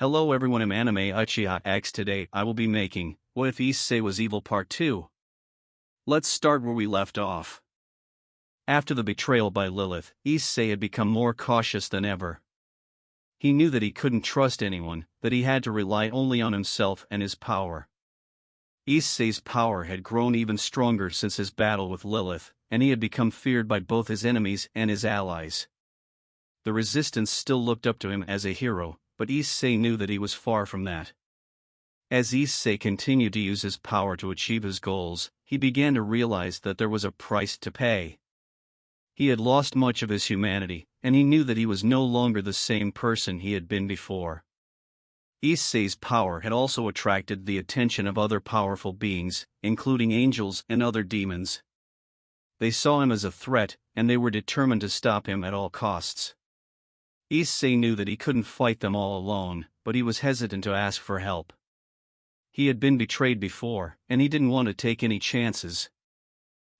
Hello everyone, I'm Anime Uchiha X. Today I will be making What If Issei Was Evil Part 2. Let's start where we left off. After the betrayal by Lilith, Issei had become more cautious than ever. He knew that he couldn't trust anyone, that he had to rely only on himself and his power. Issei's power had grown even stronger since his battle with Lilith, and he had become feared by both his enemies and his allies. The resistance still looked up to him as a hero, but Issei knew that he was far from that. As Issei continued to use his power to achieve his goals, he began to realize that there was a price to pay. He had lost much of his humanity, and he knew that he was no longer the same person he had been before. Issei's power had also attracted the attention of other powerful beings, including angels and other demons. They saw him as a threat, and they were determined to stop him at all costs. Issei knew that he couldn't fight them all alone, but he was hesitant to ask for help. He had been betrayed before, and he didn't want to take any chances.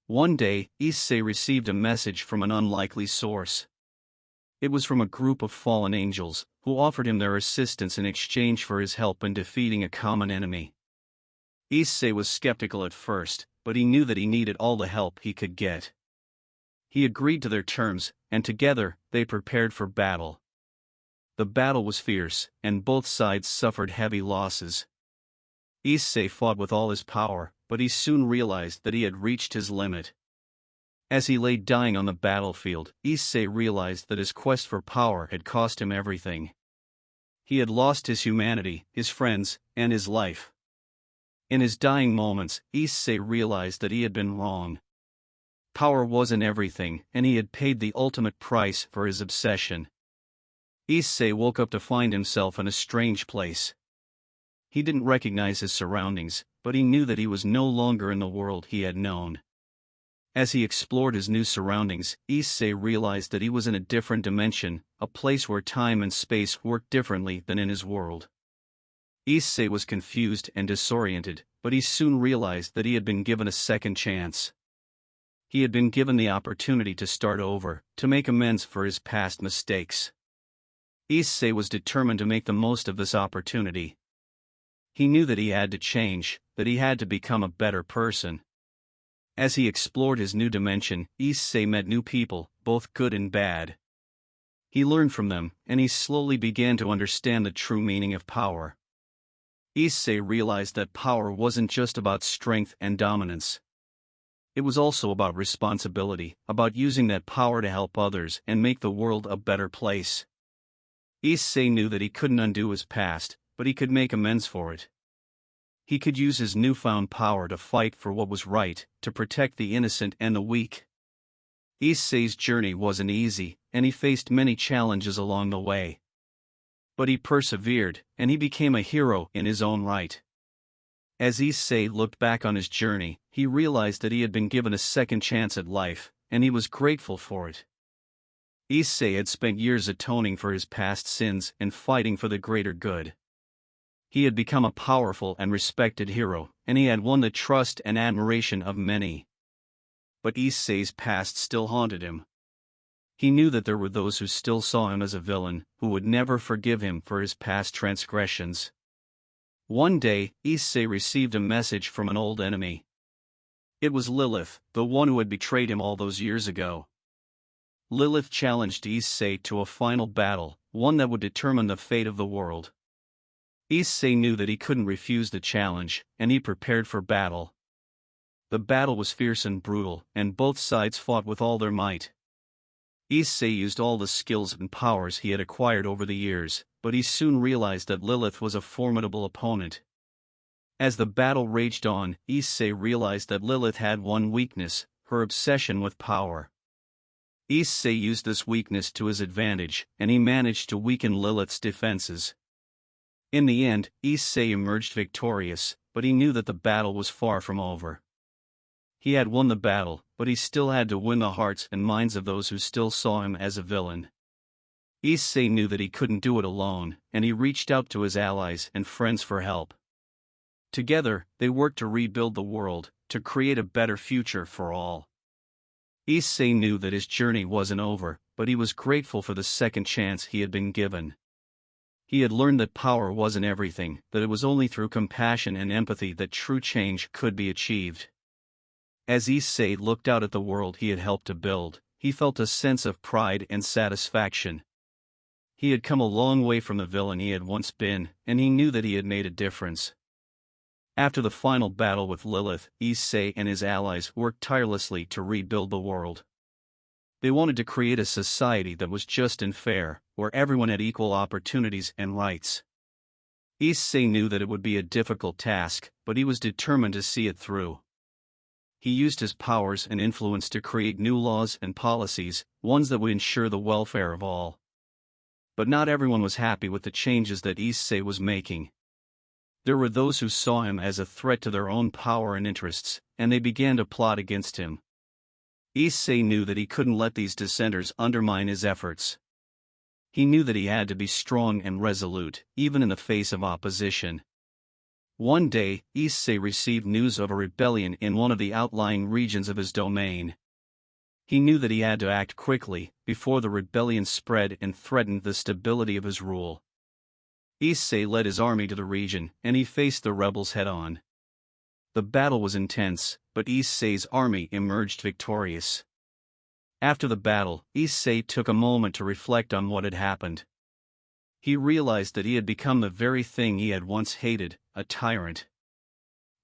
One day, Issei received a message from an unlikely source. It was from a group of fallen angels, who offered him their assistance in exchange for his help in defeating a common enemy. Issei was skeptical at first, but he knew that he needed all the help he could get. He agreed to their terms, and together, they prepared for battle. The battle was fierce, and both sides suffered heavy losses. Issei fought with all his power, but he soon realized that he had reached his limit. As he lay dying on the battlefield, Issei realized that his quest for power had cost him everything. He had lost his humanity, his friends, and his life. In his dying moments, Issei realized that he had been wrong. Power wasn't everything, and he had paid the ultimate price for his obsession. Issei woke up to find himself in a strange place. He didn't recognize his surroundings, but he knew that he was no longer in the world he had known. As he explored his new surroundings, Issei realized that he was in a different dimension, a place where time and space worked differently than in his world. Issei was confused and disoriented, but he soon realized that he had been given a second chance. He had been given the opportunity to start over, to make amends for his past mistakes. Issei was determined to make the most of this opportunity. He knew that he had to change, that he had to become a better person. As he explored his new dimension, Issei met new people, both good and bad. He learned from them, and he slowly began to understand the true meaning of power. Issei realized that power wasn't just about strength and dominance. It was also about responsibility, about using that power to help others and make the world a better place. Issei knew that he couldn't undo his past, but he could make amends for it. He could use his newfound power to fight for what was right, to protect the innocent and the weak. Issei's journey wasn't easy, and he faced many challenges along the way. But he persevered, and he became a hero in his own right. As Issei looked back on his journey, he realized that he had been given a second chance at life, and he was grateful for it. Issei had spent years atoning for his past sins and fighting for the greater good. He had become a powerful and respected hero, and he had won the trust and admiration of many. But Issei's past still haunted him. He knew that there were those who still saw him as a villain, who would never forgive him for his past transgressions. One day, Issei received a message from an old enemy. It was Lilith, the one who had betrayed him all those years ago. Lilith challenged Issei to a final battle, one that would determine the fate of the world. Issei knew that he couldn't refuse the challenge, and he prepared for battle. The battle was fierce and brutal, and both sides fought with all their might. Issei used all the skills and powers he had acquired over the years, but he soon realized that Lilith was a formidable opponent. As the battle raged on, Issei realized that Lilith had one weakness: her obsession with power. Issei used this weakness to his advantage, and he managed to weaken Lilith's defenses. In the end, Issei emerged victorious, but he knew that the battle was far from over. He had won the battle, but he still had to win the hearts and minds of those who still saw him as a villain. Issei knew that he couldn't do it alone, and he reached out to his allies and friends for help. Together, they worked to rebuild the world, to create a better future for all. Issei knew that his journey wasn't over, but he was grateful for the second chance he had been given. He had learned that power wasn't everything, that it was only through compassion and empathy that true change could be achieved. As Issei looked out at the world he had helped to build, he felt a sense of pride and satisfaction. He had come a long way from the villain he had once been, and he knew that he had made a difference. After the final battle with Lilith, Issei and his allies worked tirelessly to rebuild the world. They wanted to create a society that was just and fair, where everyone had equal opportunities and rights. Issei knew that it would be a difficult task, but he was determined to see it through. He used his powers and influence to create new laws and policies, ones that would ensure the welfare of all. But not everyone was happy with the changes that Issei was making. There were those who saw him as a threat to their own power and interests, and they began to plot against him. Issei knew that he couldn't let these dissenters undermine his efforts. He knew that he had to be strong and resolute, even in the face of opposition. One day, Issei received news of a rebellion in one of the outlying regions of his domain. He knew that he had to act quickly, before the rebellion spread and threatened the stability of his rule. Issei led his army to the region, and he faced the rebels head-on. The battle was intense, but Issei's army emerged victorious. After the battle, Issei took a moment to reflect on what had happened. He realized that he had become the very thing he had once hated, a tyrant.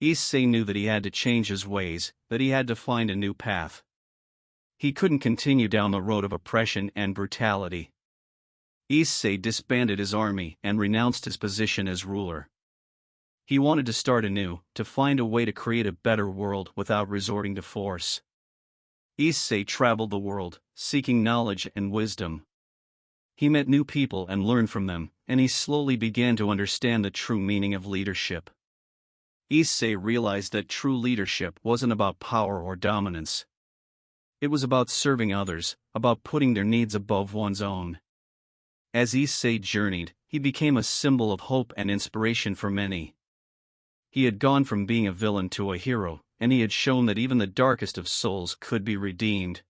Issei knew that he had to change his ways, that he had to find a new path. He couldn't continue down the road of oppression and brutality. Issei disbanded his army and renounced his position as ruler. He wanted to start anew, to find a way to create a better world without resorting to force. Issei traveled the world, seeking knowledge and wisdom. He met new people and learned from them, and he slowly began to understand the true meaning of leadership. Issei realized that true leadership wasn't about power or dominance. It was about serving others, about putting their needs above one's own. As Issei journeyed, he became a symbol of hope and inspiration for many. He had gone from being a villain to a hero, and he had shown that even the darkest of souls could be redeemed.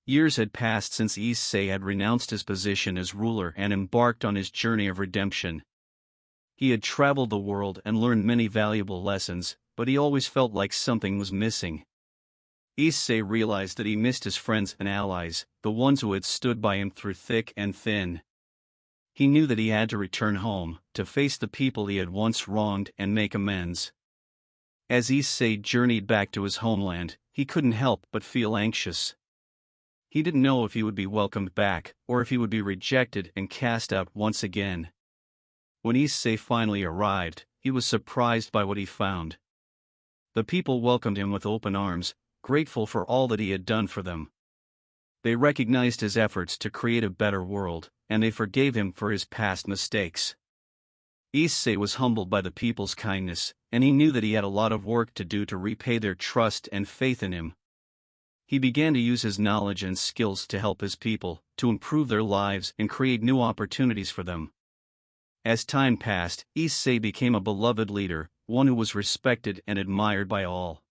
Years had passed since Issei had renounced his position as ruler and embarked on his journey of redemption. He had traveled the world and learned many valuable lessons, but he always felt like something was missing. Issei realized that he missed his friends and allies, the ones who had stood by him through thick and thin. He knew that he had to return home, to face the people he had once wronged and make amends. As Issei journeyed back to his homeland, he couldn't help but feel anxious. He didn't know if he would be welcomed back, or if he would be rejected and cast out once again. When Issei finally arrived, he was surprised by what he found. The people welcomed him with open arms, grateful for all that he had done for them. They recognized his efforts to create a better world, and they forgave him for his past mistakes. Issei was humbled by the people's kindness, and he knew that he had a lot of work to do to repay their trust and faith in him. He began to use his knowledge and skills to help his people, to improve their lives and create new opportunities for them. As time passed, Issei became a beloved leader, one who was respected and admired by all.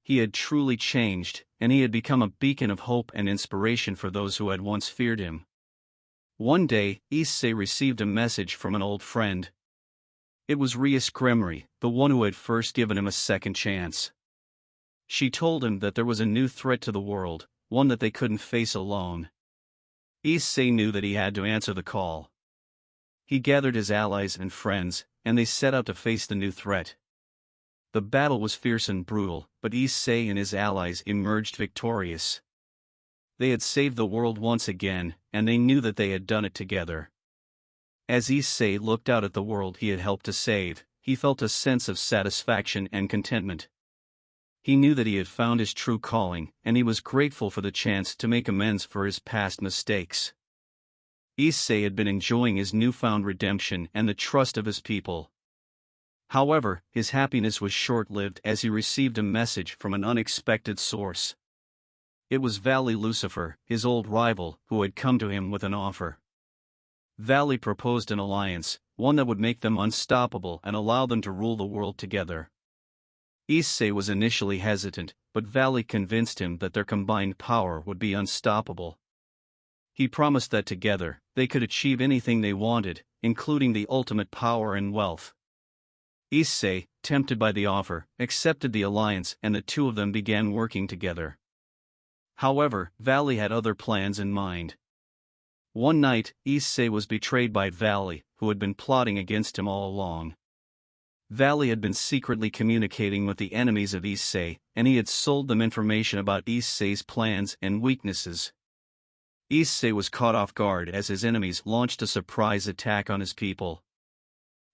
He had truly changed, and he had become a beacon of hope and inspiration for those who had once feared him. One day, Issei received a message from an old friend. It was Issei, the one who had first given him a second chance. She told him that there was a new threat to the world, one that they couldn't face alone. Issei knew that he had to answer the call. He gathered his allies and friends, and they set out to face the new threat. The battle was fierce and brutal, but Issei and his allies emerged victorious. They had saved the world once again, and they knew that they had done it together. As Issei looked out at the world he had helped to save, he felt a sense of satisfaction and contentment. He knew that he had found his true calling, and he was grateful for the chance to make amends for his past mistakes. Issei had been enjoying his newfound redemption and the trust of his people. However, his happiness was short-lived as he received a message from an unexpected source. It was Valley Lucifer, his old rival, who had come to him with an offer. Valley proposed an alliance, one that would make them unstoppable and allow them to rule the world together. Issei was initially hesitant, but Valley convinced him that their combined power would be unstoppable. He promised that together, they could achieve anything they wanted, including the ultimate power and wealth. Issei, tempted by the offer, accepted the alliance and the two of them began working together. However, Valley had other plans in mind. One night, Issei was betrayed by Valley, who had been plotting against him all along. Valley had been secretly communicating with the enemies of Issei, and he had sold them information about Issei's plans and weaknesses. Issei was caught off guard as his enemies launched a surprise attack on his people.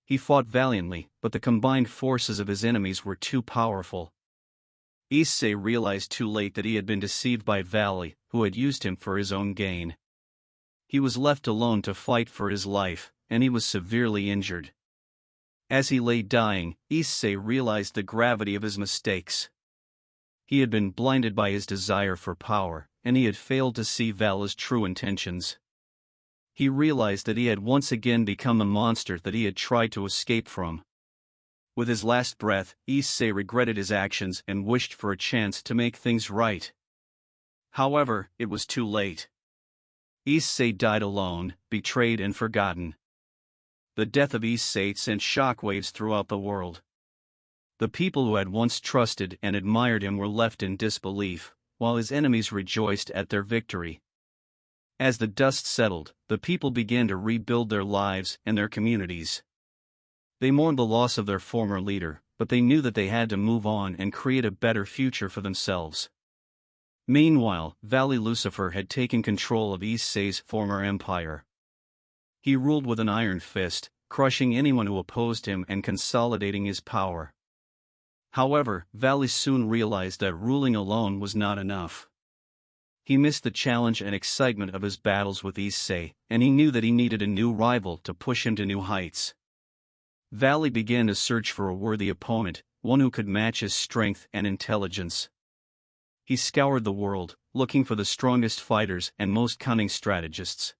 He fought valiantly, but the combined forces of his enemies were too powerful. Issei realized too late that he had been deceived by Valley, who had used him for his own gain. He was left alone to fight for his life, and he was severely injured. As he lay dying, Issei realized the gravity of his mistakes. He had been blinded by his desire for power, and he had failed to see Valley's true intentions. He realized that he had once again become a monster that he had tried to escape from. With his last breath, Issei regretted his actions and wished for a chance to make things right. However, it was too late. Issei died alone, betrayed and forgotten. The death of Issei sent shockwaves throughout the world. The people who had once trusted and admired him were left in disbelief, while his enemies rejoiced at their victory. As the dust settled, the people began to rebuild their lives and their communities. They mourned the loss of their former leader, but they knew that they had to move on and create a better future for themselves. Meanwhile, Valley Lucifer had taken control of Issei's former empire. He ruled with an iron fist, crushing anyone who opposed him and consolidating his power. However, Valley soon realized that ruling alone was not enough. He missed the challenge and excitement of his battles with Issei, and he knew that he needed a new rival to push him to new heights. Valley began to search for a worthy opponent, one who could match his strength and intelligence. He scoured the world, looking for the strongest fighters and most cunning strategists.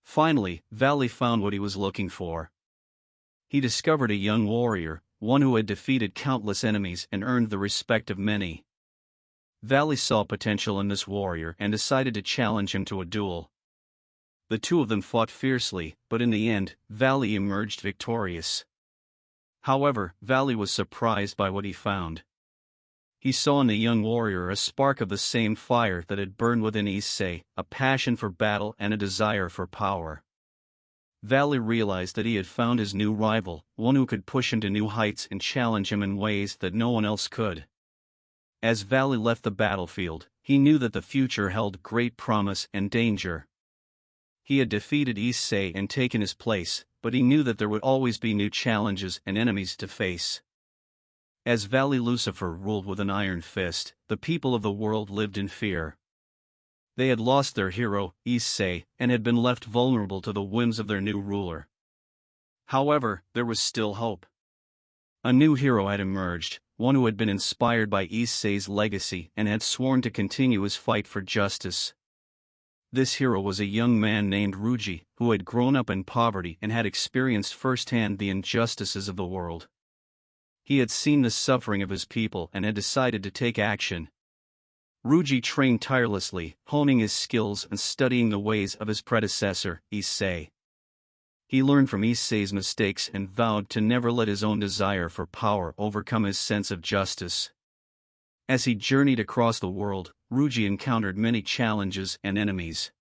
Finally, Valley found what he was looking for. He discovered a young warrior, one who had defeated countless enemies and earned the respect of many. Valley saw potential in this warrior and decided to challenge him to a duel. The two of them fought fiercely, but in the end, Valley emerged victorious. However, Valley was surprised by what he found. He saw in the young warrior a spark of the same fire that had burned within Issei, a passion for battle and a desire for power. Valley realized that he had found his new rival, one who could push him to new heights and challenge him in ways that no one else could. As Valley left the battlefield, he knew that the future held great promise and danger. He had defeated Issei and taken his place, but he knew that there would always be new challenges and enemies to face. As Valley Lucifer ruled with an iron fist, the people of the world lived in fear. They had lost their hero, Issei, and had been left vulnerable to the whims of their new ruler. However, there was still hope. A new hero had emerged, one who had been inspired by Issei's legacy and had sworn to continue his fight for justice. This hero was a young man named Ruji, who had grown up in poverty and had experienced firsthand the injustices of the world. He had seen the suffering of his people and had decided to take action. Ruji trained tirelessly, honing his skills and studying the ways of his predecessor, Issei. He learned from Issei's mistakes and vowed to never let his own desire for power overcome his sense of justice. As he journeyed across the world, Ruji encountered many challenges and enemies.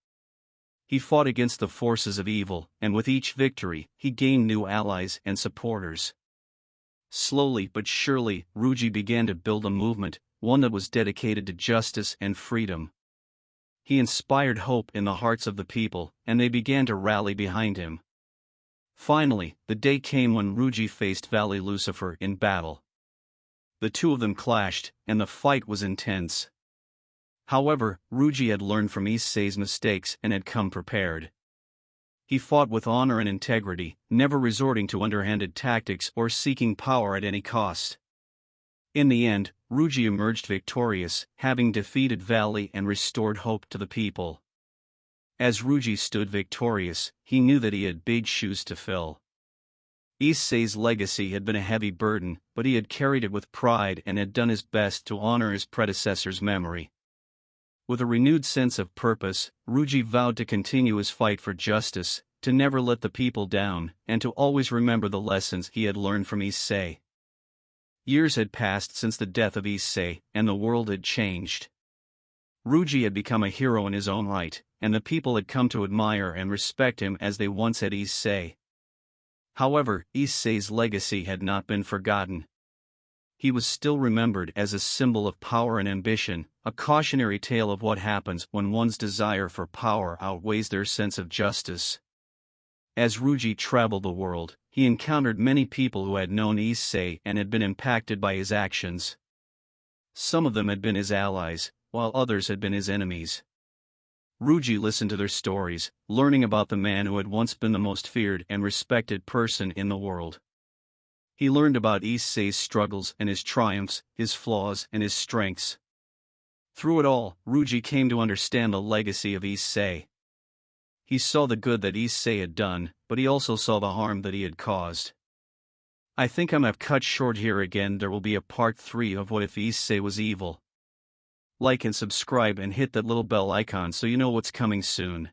He fought against the forces of evil, and with each victory, he gained new allies and supporters. Slowly but surely, Ruji began to build a movement, one that was dedicated to justice and freedom. He inspired hope in the hearts of the people, and they began to rally behind him. Finally, the day came when Ruji faced Valley Lucifer in battle. The two of them clashed, and the fight was intense. However, Ruji had learned from Issei's mistakes and had come prepared. He fought with honor and integrity, never resorting to underhanded tactics or seeking power at any cost. In the end, Ruji emerged victorious, having defeated Valley and restored hope to the people. As Ruji stood victorious, he knew that he had big shoes to fill. Issei's legacy had been a heavy burden, but he had carried it with pride and had done his best to honor his predecessor's memory. With a renewed sense of purpose, Ruji vowed to continue his fight for justice, to never let the people down, and to always remember the lessons he had learned from Issei. Years had passed since the death of Issei, and the world had changed. Ruji had become a hero in his own right, and the people had come to admire and respect him as they once had Issei. However, Issei's legacy had not been forgotten. He was still remembered as a symbol of power and ambition, a cautionary tale of what happens when one's desire for power outweighs their sense of justice. As Ruji traveled the world, he encountered many people who had known Issei and had been impacted by his actions. Some of them had been his allies, while others had been his enemies. Ruji listened to their stories, learning about the man who had once been the most feared and respected person in the world. He learned about Issei's struggles and his triumphs, his flaws and his strengths. Through it all, Ruji came to understand the legacy of Issei. He saw the good that Issei had done, but he also saw the harm that he had caused. I think I'm cut short here again. There will be a part 3 of What If Issei Was Evil. Like and subscribe and hit that little bell icon so you know what's coming soon.